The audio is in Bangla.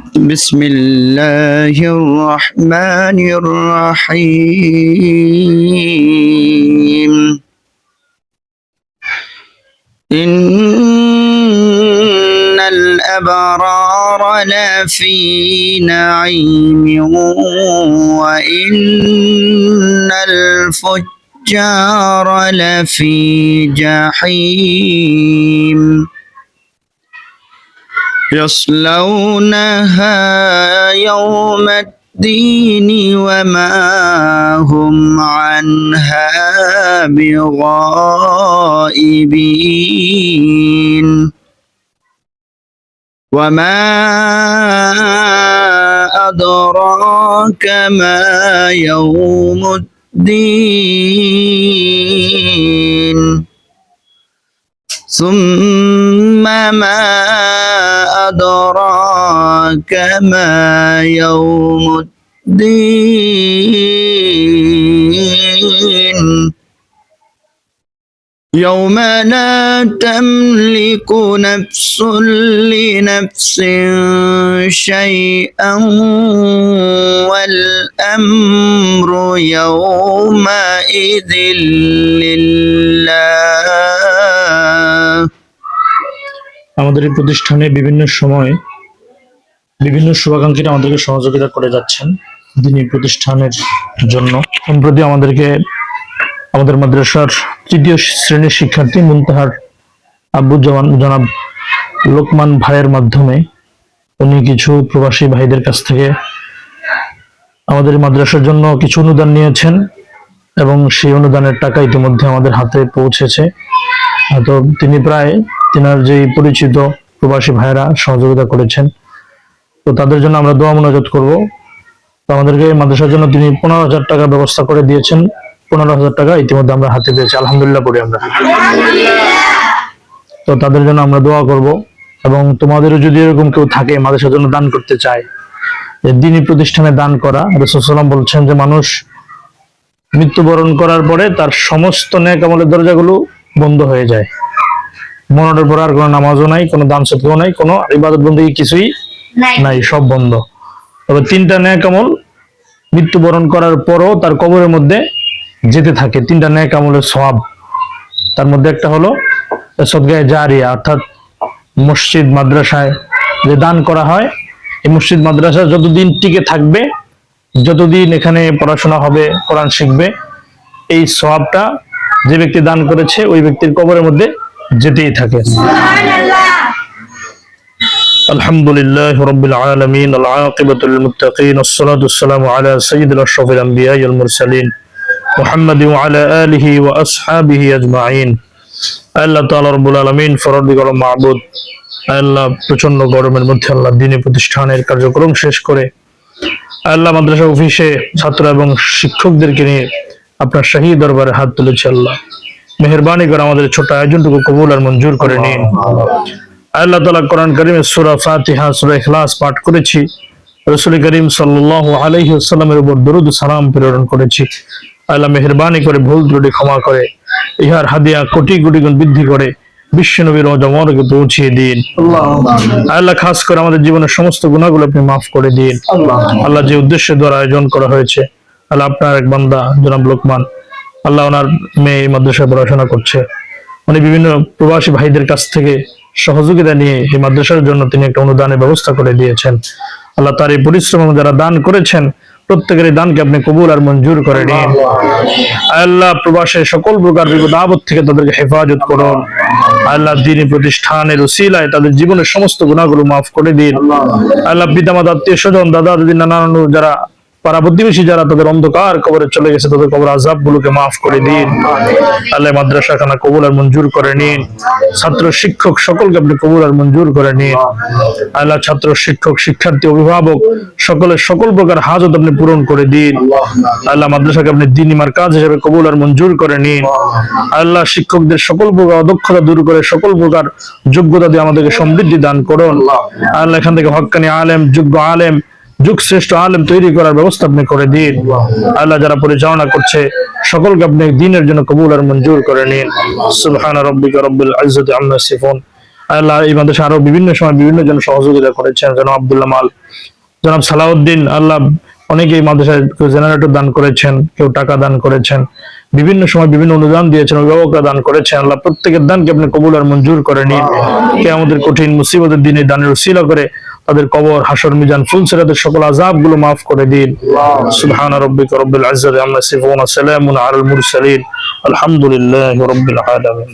بسم الله الرحمن الرحيم إن الأبرار لفي نعيم وإن الفجار لفي جحيم يصلونها يوم الدين وما هم عنها بغائبين وما أدراك ما يوم الدين ثم ما أدراك ما يوم الدين يوم لا تملك نفس لنفس شيئا والأمر يومئذ لله। আমাদের এই প্রতিষ্ঠানে বিভিন্ন সময় বিভিন্ন শুভাকাঙ্ক্ষীরা আমাদেরকে সহযোগিতা করে যাচ্ছেন দিনী প্রতিষ্ঠানের জন্য। সম্প্রতি আমাদেরকে আমাদের মাদ্রাসার তৃতীয় শ্রেণীর শিক্ষার্থী মুনতাহার আব্বু জনাব লোকমান ভাইয়ের মাধ্যমে উনি কিছু প্রবাসী ভাইদের কাছ থেকে আমাদের মাদ্রাসার জন্য কিছু অনুদান নিয়েছেন এবং সেই অনুদানের টাকা ইতিমধ্যে আমাদের হাতে পৌঁছেছে। তো তিনি প্রায় তিনার যে পরিচিত প্রবাসী ভাইয়েরা সহযোগিতা করেছেন, তো তাদের জন্য আমরা দোয়া মোনাজাত করব। তো আমাদেরকে মাদ্রাসার জন্য তিনি 15,000 টাকা ব্যবস্থা করে দিয়েছেন। 15,000 টাকা ইতিমধ্যে আমরা হাতে পেয়েছি, আলহামদুলিল্লাহ পড়ি আমরা। তো তাদের জন্য আমরা দোয়া করব এবং তোমাদেরও যদি এরকম কেউ থাকে মাদ্রাসার জন্য দান করতে চায়, দ্বীনি প্রতিষ্ঠানে দান করা, রাসূল সাল্লাল্লাহু আলাইহি ওয়াসাল্লাম বলছেন যে মানুষ মৃত্যুবরণ করার পরে তার সমস্ত নেক আমলের দরজাগুলো বন্ধ হয়ে যায়। মরণের পর আর কোনো নামাজও নাই, কোনো দান সদকাও নাই, কোনো ইবাদত বন্দেগী কিছুই নাই, সব বন্ধ। তবে 3টা নেক আমল মৃত্যুবরণ করার পরও তার কবরের মধ্যে যেতে থাকে, 3টা নেক আমলের সওয়াব। তার মধ্যে একটা হলো সদকায়ে জারিয়া, অর্থাৎ মসজিদ মাদ্রাসায় যে দান করা হয়, এই মসজিদ মাদ্রাসা যতদিন টিকে থাকবে, যতদিন এখানে পড়াশোনা হবে, কোরআন শিখবে, এই সওয়াবটা যে ব্যক্তি দান করেছে ওই ব্যক্তির কবরের মধ্যে যেতেই থাকে। আলহামদুলিল্লাহ রাব্বিল আলামিন ওয়াল আকিবাতুল মুত্তাকিন ওয়াসসালাতু ওয়াসসালামু আলা সাইয়্যিদিল আশরাফিল আমবিয়া ওয়াল মুরসালিন মুহাম্মাদ ওয়া আলা আলিহি ওয়া আসহাবিহি আজমাইন। আল্লাহ তাআলা রব্বুল আলামিন ফরদিগার মাবুদ, আল্লাহ প্রচন্ড গরমের মধ্যে আল্লাহ দ্বীনি প্রতিষ্ঠানের কার্যক্রম শেষ করে আল্লাহ মাদ্রাসা অফিসে ছাত্র এবং শিক্ষকদেরকে নিয়ে আপনার শাহী দরবারে হাত তুলেছে। আল্লাহ মেহেরবানি করে আমাদের ছোট আয়োজনটুকু কবুল আর মঞ্জুর করে নিন। আল্লাহ তাআলা কোরআন কারীমে সূরা ফাতিহা, সূরা ইখলাস পাঠ করেছি, রাসূল করিম সাল্লাল্লাহু আলাইহি ওয়াসাল্লামের উপর দরুদ ও সালাম প্রেরণ করেছি। আল্লাহ মেহেরবানি করে ভুল ত্রুটি ক্ষমা করে ইহার হাদিয়া কোটি কোটি গুণ বৃদ্ধি করে বিশ্ব নবীর রওজা মোবারকে পৌঁছিয়ে দিন। আল্লাহ খাস করে আমাদের জীবনের সমস্ত গুনাহগুলো আপনি মাফ করে দিন। আল্লাহ যে উদ্দেশ্যে দ্বারা আয়োজন করা হয়েছে, আল্লাহ আপনার এক বান্দা জনাব লোকমান, আল্লাহ ওনার মেয়ে মাদ্রাসায় পড়াশোনা করছে, উনি বিভিন্ন প্রবাসী ভাইদের কাছ থেকে সহযোগিতা নিয়ে এই মাদ্রাসার জন্য তিনি একটা অনুদানের ব্যবস্থা করে দিয়েছেন। আল্লাহ তার এই পরিশ্রম যারা দান করেছেন প্রত্যেকের দানকে আপনি কবুল আর মঞ্জুর করে নিন। আল্লাহ প্রবাসের সকল প্রকার বিপদ আপদ থেকে তাদেরকে হেফাজত করুন। আল্লাহ দ্বীনি প্রতিষ্ঠানের উসিলায় তাদের জীবনের সমস্ত গুনাহগুলো মাফ করে দিন। আল্লাহ পিতামাতা, আত্মীয় স্বজন, দাদা দাদি, নানা নানু যারা পাড়া প্রতিবেশী যারা তাদের অন্ধকার কবরে চলে গেছে তাদের কবর আযাব গুলোকে মাফ করে দিন। আল্লাহ মাদ্রাসাখানা কবুল আর মঞ্জুর করে নিন। ছাত্র শিক্ষক সকলকে আপনি কবুল আর মঞ্জুর করে নিন। আল্লাহ ছাত্র শিক্ষক শিক্ষার্থী অভিভাবক সকলের সকল প্রকার হাজত আপনি পূরণ করে দিন। আল্লাহ মাদ্রাসাকে আপনি দ্বীনি মারকাজ হিসেবে কবুল আর মঞ্জুর করে নিন। আল্লাহ শিক্ষকদের সকল প্রকার অদক্ষতা দূর করে সকল প্রকার যোগ্যতা দিয়ে আমাদেরকে সমৃদ্ধি দান করুন। আল্লাহ এখান থেকে হক্কানি আলেম, যোগ্য আলেম, যুগ শ্রেষ্ঠ আলেম তৈরি করার ব্যবস্থা আপনি করে দিন। আল্লাহ যারা পরিচালনা করছে সকলকে আপনি দ্বীনের জন্য কবুল আর মঞ্জুর করে নিন। সুবহান রাব্বিকা রাব্বিল ইজ্জাতি আম্মা ইয়াসিফুন আল্লাহ এই মাদ্রাসা আরো বিভিন্ন সময় বিভিন্ন জন সহযোগিতা করেছেন, জনাব আব্দুল্লাহ মাল, জনাব সালাউদ্দিন, আল্লাহ অনেকেই মাদ্রাসায় জেনারেটর দান করেছেন, কেউ টাকা দান করেছেন, বিভিন্ন সময় বিভিন্ন অনুদান দিয়েছেন, অভিভাবকরা দান করেছেন। আল্লাহ প্রত্যেকের দানকে আপনি কবুল আর মঞ্জুর করে নিন। আমাদের কঠিন মুসিবতের দিনে দানের উসিলা করে তাদের কবর, হাসর, মিজান, ফুলসিরাতের সকল আযাব গুলো মাফ করে দিন। সুবহান রাব্বিকা রাব্বিল ইজ্জাতি আম্মা ইয়াসিফুন, সালামুন আলাল মুরসালিন, আলহামদুলিল্লাহি রাব্বিল আলামিন।